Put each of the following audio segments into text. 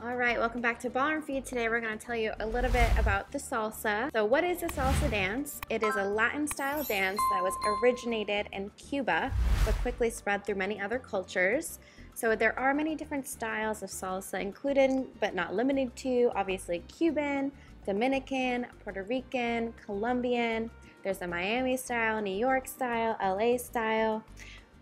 All right, welcome back to Ballroom Feed. Today we're going to tell you a little bit about the salsa. So what is a salsa dance? It is a Latin style dance that was originated in Cuba but quickly spread through many other cultures. So there are many different styles of salsa, including but not limited to obviously Cuban, Dominican, Puerto Rican, Colombian. There's a Miami style, New York style, LA style,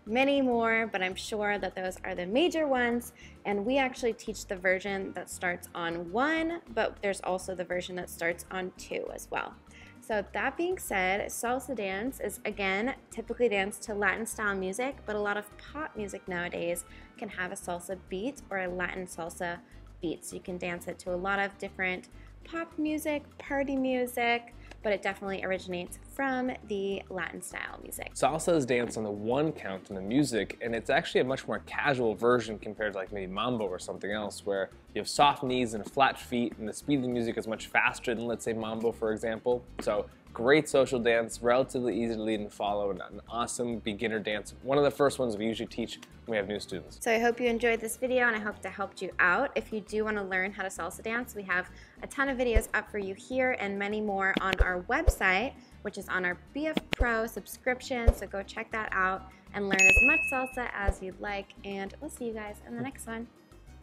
many more, but I'm sure that those are the major ones. And we actually teach the version that starts on 1, but there's also the version that starts on 2 as well. So that being said, salsa dance is again typically danced to Latin style music, but a lot of pop music nowadays can have a salsa beat or a Latin salsa beat. So you can dance it to a lot of different pop music, party music, but it definitely originates from the Latin style music. Salsa is danced on the 1 count in the music, and it's actually a much more casual version compared to like maybe mambo or something else, where you have soft knees and flat feet, and the speed of the music is much faster than, let's say, mambo, for example. So great social dance, relatively easy to lead and follow, and an awesome beginner dance. One of the first ones we usually teach when we have new students. So I hope you enjoyed this video, and I hope it helped you out. If you do want to learn how to salsa dance, we have a ton of videos up for you here and many more on our website, which is on our BF Pro subscription. So go check that out and learn as much salsa as you'd like. And we'll see you guys in the next one.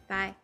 Bye.